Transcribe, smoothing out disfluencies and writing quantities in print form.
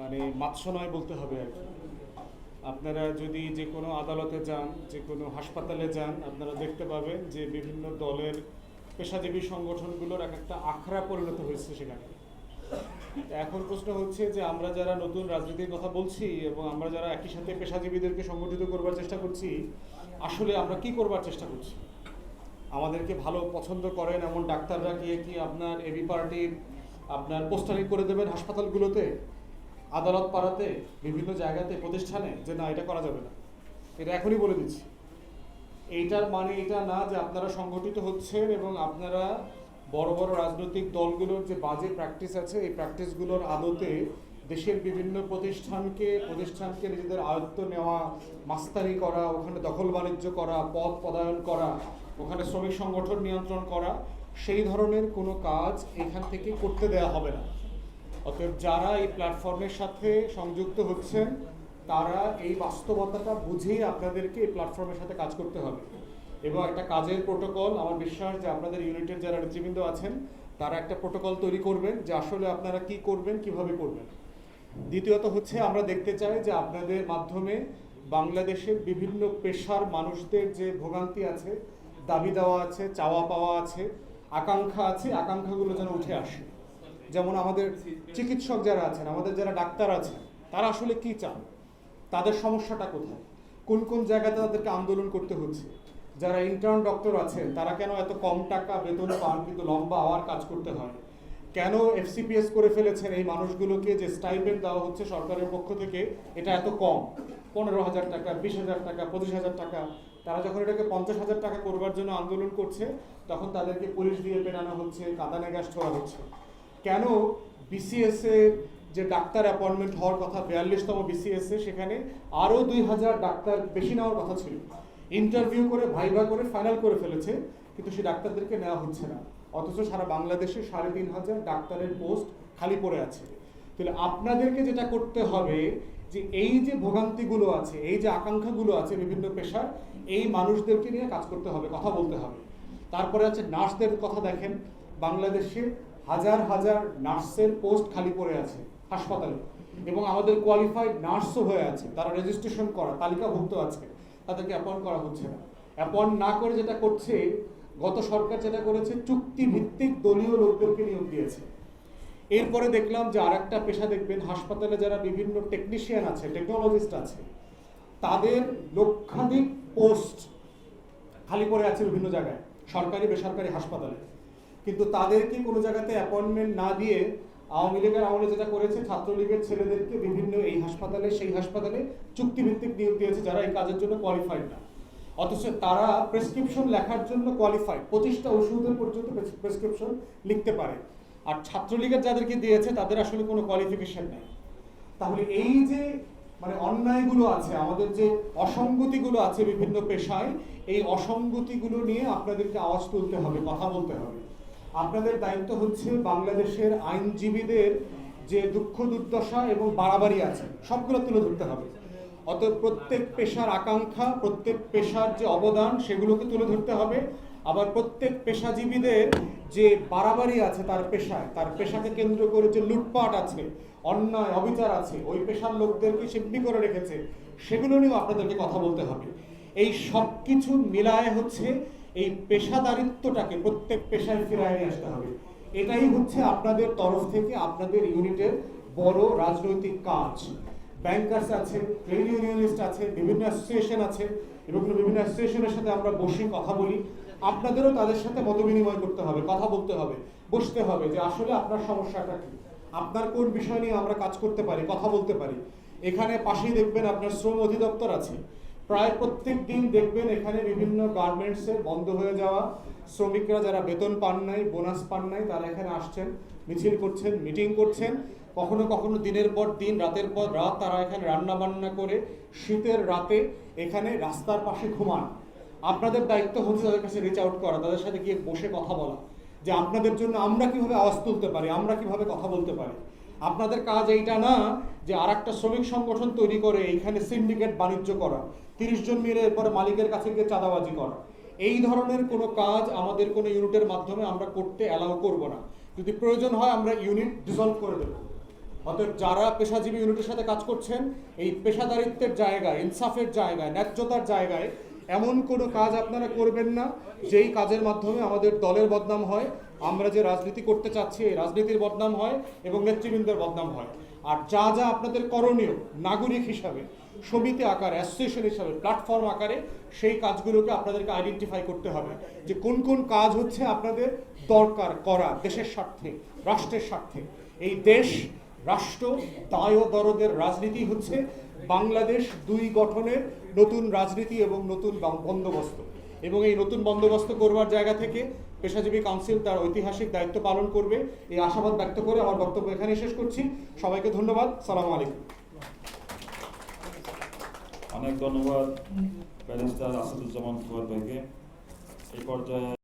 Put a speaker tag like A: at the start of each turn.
A: মানে মাৎস্য নয় বলতে হবে আর কি। আপনারা যদি যে কোনো আদালতে যান, যে কোনো হাসপাতালে যান, আপনারা দেখতে পাবেন যে বিভিন্ন দলের পেশাজীবী সংগঠনগুলোর এক একটা আখড়া পরিণত হয়েছে সেখানে। এখন প্রশ্ন হচ্ছে যে আমরা যারা নতুন রাজনীতির কথা বলছি এবং আমরা যারা একই সাথে পেশাজীবীদেরকে সংগঠিত করবার চেষ্টা করছি, আসলে আমরা কি করবার চেষ্টা করছি? আমাদেরকে ভালো পছন্দ করেন এমন ডাক্তাররা গিয়ে কি আপনার এবি পার্টির আপনার পোস্টারিং করে দেবেন হাসপাতালগুলোতে, আদালত পাড়াতে, বিভিন্ন জায়গাতে, প্রতিষ্ঠানে, যে না এটা করা যাবে না? এটা এখনই বলে দিচ্ছি। এইটার মানে এটা না যে আপনারা সংগঠিত হচ্ছেন এবং আপনারা বড় বড় রাজনৈতিক দলগুলোর যে বাজে প্র্যাকটিস আছে এই প্র্যাকটিসগুলোর আদতে দেশের বিভিন্ন প্রতিষ্ঠানকে নিজেদের আয়ত্ত নেওয়া, মাস্তানি করা, ওখানে দখল বাণিজ্য করা, পদ পদায়ন করা, ওখানে শ্রমিক সংগঠন নিয়ন্ত্রণ করা, সেই ধরনের কোনো কাজ এখান থেকে করতে দেওয়া হবে না। অতএব যারা এই প্ল্যাটফর্মের সাথে সংযুক্ত হচ্ছেন তারা এই বাস্তবতাটা বুঝেই আপনাদেরকে এই প্ল্যাটফর্মের সাথে কাজ করতে হবে এবং একটা কাজের প্রোটোকল, আমার বিশ্বাস যে আপনাদের ইউনিটের যারা নেতৃবৃন্দ আছেন তারা একটা প্রোটোকল তৈরি করবেন যে আসলে আপনারা কি করবেন, কিভাবে করবেন। দ্বিতীয়ত হচ্ছে আমরা দেখতে চাই যে আপনাদের মাধ্যমে বাংলাদেশের বিভিন্ন পেশার মানুষদের যে ভোগান্তি আছে, দাবি দেওয়া আছে, চাওয়া পাওয়া আছে, আকাঙ্ক্ষা আছে, আকাঙ্ক্ষাগুলো যেন উঠে আসে। যেমন আমাদের চিকিৎসক যারা আছেন, আমাদের যারা ডাক্তার আছেন, তারা আসলে কি চান, তাদের সমস্যাটা কোথায়, কোন কোন জায়গাতে তাদেরকে আন্দোলন করতে হচ্ছে। যারা ইন্টার্ন ডক্টর আছেন তারা কেন এত কম টাকা বেতন পান কিন্তু লম্বা আওয়ার কাজ করতে হয়, কেন এফসিপিএস করে ফেলেছেন এই মানুষগুলোকে, যে স্টাইপেন্ড দেওয়া হচ্ছে সরকারের পক্ষ থেকে এটা এত কম, 15,000 টাকা, 20,000 টাকা, 25,000 টাটা। তারা যখন এটাকে 50,000 টাকা করবার জন্য আন্দোলন করছে তখন তাদেরকে পুলিশ দিয়ে পেটানো হচ্ছে, কাঁদানে গ্যাস ছোড়া হচ্ছে। কেন বিসিএস এ যে ডাক্তার অ্যাপয়েন্টমেন্ট হওয়ার কথা 42তম বিসিএস এ, সেখানে আরও 2,000 ডাক্তার বেশি নেওয়ার কথা ছিল, ইন্টারভিউ করে ভাইভা করে ফাইনাল করে ফেলেছে, কিন্তু সেই ডাক্তারদেরকে নেওয়া হচ্ছে না। অথচ সারা বাংলাদেশে 3,500 ডাক্তারের পোস্ট খালি পড়ে আছে। তাহলে আপনাদেরকে যেটা করতে হবে যে এই যে ভোগান্তিগুলো আছে, এই যে আকাঙ্ক্ষাগুলো আছে বিভিন্ন পেশার, এই মানুষদেরকে নিয়ে কাজ করতে হবে, কথা বলতে হবে। তারপরে আছে নার্সদের কথা। দেখেন বাংলাদেশে হাজার হাজার নার্সের পোস্ট খালি পড়ে আছে হাসপাতালে এবং আমাদের কোয়ালিফাইড নার্সও হয়ে আছে, তারা রেজিস্ট্রেশন করা, তালিকাভুক্ত আছে, তাদেরকে অ্যাপয়েন্ট করা হচ্ছে না। অ্যাপয়েন্ট না করে যেটা করছে গত সরকার, যেটা করেছে চুক্তিভিত্তিক দলীয় লোকদেরকে নিয়োগ দিয়েছে। এরপরে দেখলাম যে আর একটা পেশা দেখবেন, হাসপাতালে যারা বিভিন্ন টেকনিশিয়ান আছে, টেকনোলজিস্ট আছে, তাদের লক্ষাধিক পোস্ট খালি পড়ে আছে বিভিন্ন জায়গায়, সরকারি বেসরকারি হাসপাতালে, কিন্তু তাদেরকে কোনো জায়গাতে অ্যাপয়েন্টমেন্ট না দিয়ে আওয়ামী লীগের আমলে যেটা করেছে, ছাত্রলীগের ছেলেদেরকে বিভিন্ন এই হাসপাতালে সেই হাসপাতালে চুক্তিভিত্তিক নিয়োগ দিয়েছে যারা এই কাজের জন্য কোয়ালিফাইড না, অথচ তারা প্রেসক্রিপশন লেখার জন্য কোয়ালিফাইড, 25টা ওষুধের পর্যন্ত প্রেসক্রিপশন লিখতে পারে। আর ছাত্রলীগের যাদেরকে দিয়েছে তাদের আসলে কোনো কোয়ালিফিকেশন নেই। তাহলে এই যে মানে অন্যায়গুলো আছে, আমাদের যে অসঙ্গতিগুলো আছে বিভিন্ন পেশায়, এই অসঙ্গতিগুলো নিয়ে আপনাদেরকে আওয়াজ তুলতে হবে, কথা বলতে হবে। আপনাদের দায়িত্ব হচ্ছে বাংলাদেশের আইনজীবীদের যে দুঃখ দুর্দশা এবং বাড়াবাড়ি আছে সবগুলো তুলে ধরতে হবে। অতএব প্রত্যেক পেশার আকাঙ্ক্ষা, প্রত্যেক পেশার যে অবদান সেগুলোকে তুলে ধরতে হবে। আবার প্রত্যেক পেশাজীবীদের যে বাড়াবাড়ি আছে তার পেশায়, তার পেশাকে কেন্দ্র করে যে লুটপাট আছে, অন্যায় অবিচার আছে, ওই পেশার লোকদেরকে সিদ্ধি করে রেখেছে, সেগুলো নিয়েও আপনাদেরকে কথা বলতে হবে। এই সব কিছু মিলায় হচ্ছে এই পেশাদারিত্বটাকে প্রত্যেক পেশায় ফিরায় নিয়ে আসতে হবে। এটাই হচ্ছে আপনাদের তরফ থেকে আপনাদের ইউনিটের বড় রাজনৈতিক কাজ। ব্যাংকার্স আছে, ট্রেড ইউনিয়নিস্ট আছে, বিভিন্ন অ্যাসোসিয়েশন আছে এবং বিভিন্ন অ্যাসোসিয়েশনের সাথে আমরা বসে কথা বলি। আপনাদেরও তাদের সাথে মত বিনিময় করতে হবে, কথা বলতে হবে, বসতে হবে যে আসলে আপনার সমস্যাটা কি, আপনার কোন বিষয় নিয়ে আমরা কাজ করতে পারি, কথা বলতে পারি। এখানে পাশেই দেখবেন আপনার শ্রম অধিদপ্তর আছে, প্রায় প্রত্যেক দিন দেখবেন এখানে বিভিন্ন গার্মেন্টসের বন্ধ হয়ে যাওয়া শ্রমিকরা যারা বেতন পান নাই, বোনাস পান নাই, তারা এখানে আসছেন, মিছিল করছেন, মিটিং করছেন, কখনো কখনো দিনের পর দিন, রাতের পর রাত তারা এখানে রান্না বান্না করে শীতের রাতে এখানে রাস্তার পাশে ঘুমান। আপনাদের দায়িত্ব হচ্ছে তাদের কাছে রিচ আউট করা, তাদের সাথে গিয়ে বসে কথা বলা যে আপনাদের জন্য আমরা কিভাবে আওয়াজ তুলতে পারি, আমরা কিভাবে কথা বলতে পারি। আপনাদের কাজ এইটা না যে আর একটা শ্রমিক সংগঠন তৈরি করে এইখানে সিন্ডিকেট বাণিজ্য করা, 30 জন মিলে এরপরে মালিকের কাছে গিয়ে চাঁদাবাজি করা। এই ধরনের কোনো কাজ আমাদের কোনো ইউনিটের মাধ্যমে আমরা করতে অ্যালাউ করব না। যদি প্রয়োজন হয় আমরা ইউনিট ডিসলভ করে দেব। অতএব যারা পেশাজীবী ইউনিটের সাথে কাজ করছেন, এই পেশাদারিত্বের জায়গায়, ইনসাফের জায়গায়, ন্যায্যতার জায়গায় এমন কোনো কাজ আপনারা করবেন না যেই কাজের মাধ্যমে আমাদের দলের বদনাম হয়, আমরা যে রাজনীতি করতে চাচ্ছি এই রাজনীতির বদনাম হয় এবং নেতৃবৃন্দের বদনাম হয়। আর যা যা আপনাদের করণীয় নাগরিক হিসাবে, সমিতি আকারে, অ্যাসোসিয়েশন হিসাবে, প্ল্যাটফর্ম আকারে, সেই কাজগুলোকে আপনাদেরকে আইডেন্টিফাই করতে হবে যে কোন কোন কাজ হচ্ছে আপনাদের দরকার করা দেশের স্বার্থে, রাষ্ট্রের স্বার্থে। এই দেশ রাষ্ট্র দায় ও দরদের রাজনীতি হচ্ছে বাংলাদেশ ২ গঠনের নতুন রাজনীতি এবং নতুন বন্দোবস্ত। এবং এই নতুন বন্দোবস্ত করবার জায়গা থেকে পেশাজীবী কাউন্সিল তার ঐতিহাসিক দায়িত্ব পালন করবে, এই আশাবাদ ব্যক্ত করে আমার বক্তব্য এখানেই শেষ করছি। সবাইকে ধন্যবাদ। সালামু আলাইকুম।
B: অনেক ধন্যবাদ ব্যারিস্টার আসাদুজ্জামান ফুয়াদ ভাইকে। এই পর্যায়ে